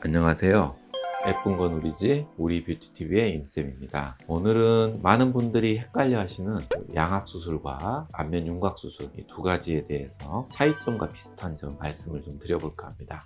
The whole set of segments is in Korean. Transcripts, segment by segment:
안녕하세요. 예쁜 건 우리지 우리 뷰티TV의 임쌤입니다. 오늘은 많은 분들이 헷갈려 하시는 양악수술과 안면 윤곽수술 이 두 가지에 대해서 차이점과 비슷한 점 말씀을 좀 드려볼까 합니다.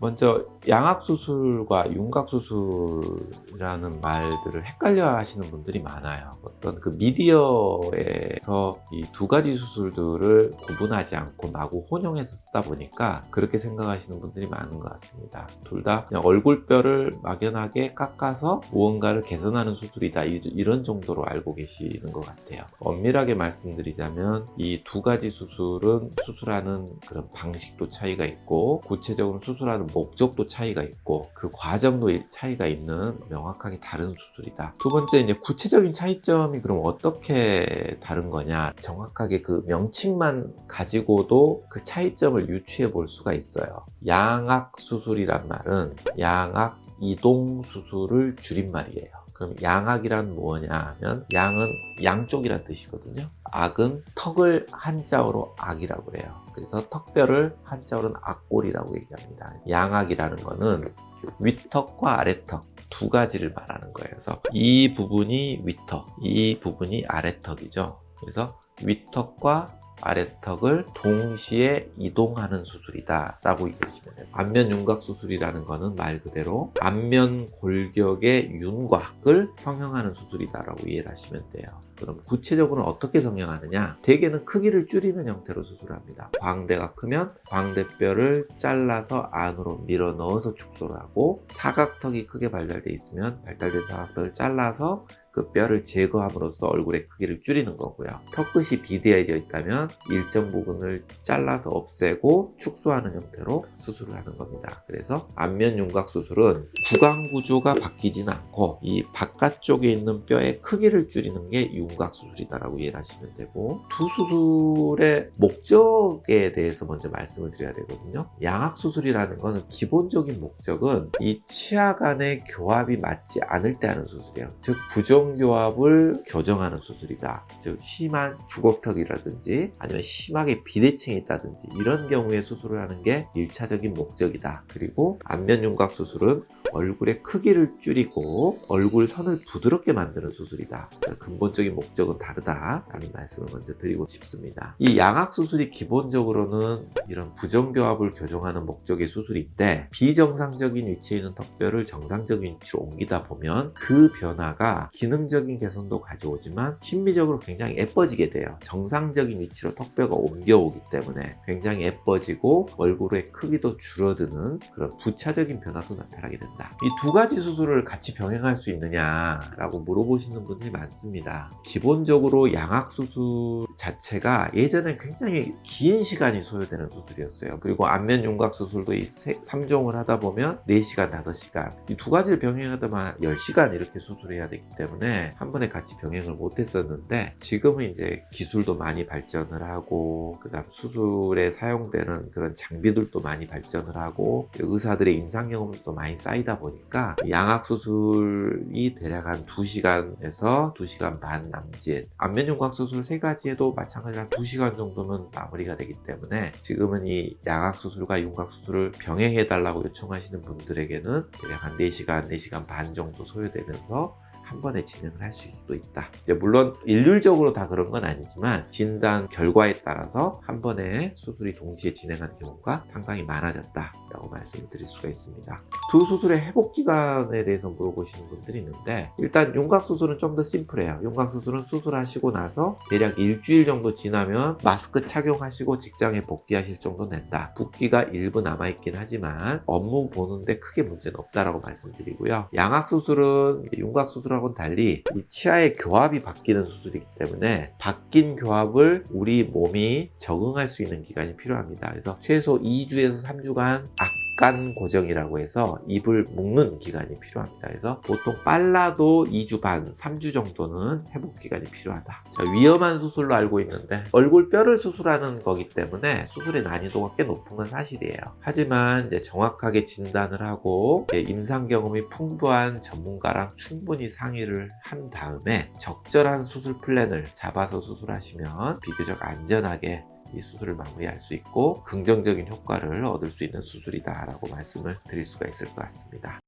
먼저 양악수술과 윤곽수술이라는 말들을 헷갈려 하시는 분들이 많아요. 어떤 그 미디어에서 이 두 가지 수술들을 구분하지 않고 마구 혼용해서 쓰다 보니까 그렇게 생각하시는 분들이 많은 것 같습니다. 둘 다 그냥 얼굴뼈를 막연하게 깎아서 무언가를 개선하는 수술이다, 이런 정도로 알고 계시는 것 같아요. 엄밀하게 말씀드리자면 이 두 가지 수술은 수술하는 그런 방식도 차이가 있고, 구체적으로 수술하는 목적도 차이가 있고, 그 과정도 차이가 있는 명확하게 다른 수술이다. 두 번째, 이제 구체적인 차이점이 그럼 어떻게 다른 거냐, 정확하게 그 명칭만 가지고도 그 차이점을 유추해 볼 수가 있어요. 양악 수술이란 말은 양악 이동 수술을 줄임말이에요. 그럼 양악이란 뭐냐 하면, 양은 양쪽이란 뜻이거든요. 악은 턱을 한자어로 악이라고 해요. 그래서 턱뼈를 한자어로는 악골이라고 얘기합니다. 양악이라는 거는 윗턱과 아래턱 두 가지를 말하는 거예요. 그래서 이 부분이 윗턱, 이 부분이 아래턱이죠. 그래서 윗턱과 아래턱을 동시에 이동하는 수술이다 라고 이해하시면 돼요. 안면 윤곽 수술이라는 거는 말 그대로 안면 골격의 윤곽을 성형하는 수술이다 라고 이해를 하시면 돼요. 그럼 구체적으로 어떻게 성형하느냐, 대개는 크기를 줄이는 형태로 수술합니다. 광대가 크면 광대뼈를 잘라서 안으로 밀어 넣어서 축소를 하고, 사각턱이 크게 발달돼 있으면 발달된 사각턱을 잘라서 그 뼈를 제거함으로써 얼굴의 크기를 줄이는 거고요. 턱끝이 비대해져 있다면 일정 부분을 잘라서 없애고 축소하는 형태로 수술을 하는 겁니다. 그래서 안면 윤곽 수술은 구강 구조가 바뀌진 않고 이 바깥쪽에 있는 뼈의 크기를 줄이는 게 윤곽 수술이다라고 이해를 하시면 되고, 두 수술의 목적에 대해서 먼저 말씀을 드려야 되거든요. 양악 수술이라는 것은 기본적인 목적은 이 치아 간의 교합이 맞지 않을 때 하는 수술이에요. 즉 부정교합을 교정하는 수술이다. 즉 심한 주걱턱이라든지 아니면 심하게 비대칭이 있다든지 이런 경우에 수술을 하는 게 1차적인 목적이다. 그리고 안면 윤곽 수술은 얼굴의 크기를 줄이고 얼굴 선을 부드럽게 만드는 수술이다. 근본적인 목적은 다르다라는 말씀을 먼저 드리고 싶습니다. 이 양악 수술이 기본적으로는 이런 부정교합을 교정하는 목적의 수술인데, 비정상적인 위치에 있는 턱뼈를 정상적인 위치로 옮기다 보면 그 변화가 기능적인 개선도 가져오지만 심미적으로 굉장히 예뻐지게 돼요. 정상적인 위치로 턱뼈가 옮겨오기 때문에 굉장히 예뻐지고 얼굴의 크기도 줄어드는 그런 부차적인 변화도 나타나게 된다. 이 두 가지 수술을 같이 병행할 수 있느냐라고 물어보시는 분들이 많습니다. 기본적으로 양악 수술 자체가 예전에 굉장히 긴 시간이 소요되는 수술이었어요. 그리고 안면 윤곽 수술도 이 3종을 하다 보면 4시간, 5시간, 이 두 가지를 병행하다 보면 10시간 이렇게 수술해야 되기 때문에 한 번에 같이 병행을 못 했었는데, 지금은 이제 기술도 많이 발전을 하고, 그 다음 수술에 사용되는 그런 장비들도 많이 발전을 하고, 의사들의 임상 경험도 많이 쌓이다 보니까 양악 수술이 대략 한 2시간에서 2시간 반 남짓, 안면 윤곽 수술 세 가지에도 마찬가지로 한 2시간 정도면 마무리가 되기 때문에 지금은 이 양악 수술과 윤곽 수술을 병행해 달라고 요청하시는 분들에게는 대략 한 4시간, 4시간 반 정도 소요되면서 한 번에 진행을 할 수도 있다. 이제 물론 일률적으로 다 그런 건 아니지만 진단 결과에 따라서 한 번에 수술이 동시에 진행하는 경우가 상당히 많아졌다라고 말씀을 드릴 수가 있습니다. 두 수술의 회복 기간에 대해서 물어보시는 분들이 있는데, 일단 윤곽 수술은 좀 더 심플해요. 윤곽 수술은 수술하시고 나서 대략 일주일 정도 지나면 마스크 착용하시고 직장에 복귀하실 정도 된다. 붓기가 일부 남아있긴 하지만 업무 보는데 크게 문제는 없다라고 말씀드리고요. 양악 수술은 윤곽 수술하고는 달리 이 치아의 교합이 바뀌는 수술이기 때문에 바뀐 교합을 우리 몸이 적응할 수 있는 기간이 필요합니다. 그래서 최소 2주에서 3주간 약간 고정이라고 해서 입을 묶는 기간이 필요합니다. 그래서 보통 빨라도 2주 반, 3주 정도는 회복 기간이 필요하다. 자, 위험한 수술로 알고 있는데 얼굴 뼈를 수술하는 거기 때문에 수술의 난이도가 꽤 높은 건 사실이에요. 하지만 이제 정확하게 진단을 하고 임상 경험이 풍부한 전문가랑 충분히 상의를 한 다음에 적절한 수술 플랜을 잡아서 수술하시면 비교적 안전하게 이 수술을 마무리할 수 있고 긍정적인 효과를 얻을 수 있는 수술이다라고 말씀을 드릴 수가 있을 것 같습니다.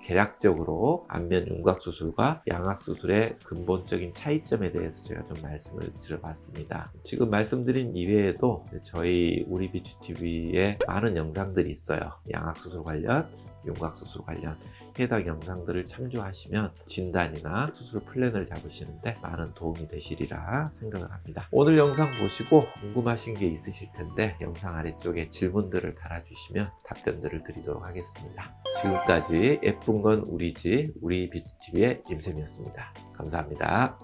개략적으로 안면 윤곽 수술과 양악 수술의 근본적인 차이점에 대해서 제가 좀 말씀을 드려봤습니다. 지금 말씀드린 이외에도 저희 우리 뷰티TV에 많은 영상들이 있어요. 양악 수술 관련, 윤곽 수술 관련 해당 영상들을 참조하시면 진단이나 수술 플랜을 잡으시는데 많은 도움이 되시리라 생각을 합니다. 오늘 영상 보시고 궁금하신 게 있으실 텐데 영상 아래쪽에 질문들을 달아주시면 답변들을 드리도록 하겠습니다. 지금까지 예쁜 건 우리지 우리 뷰티TV의 임쌤이었습니다. 감사합니다.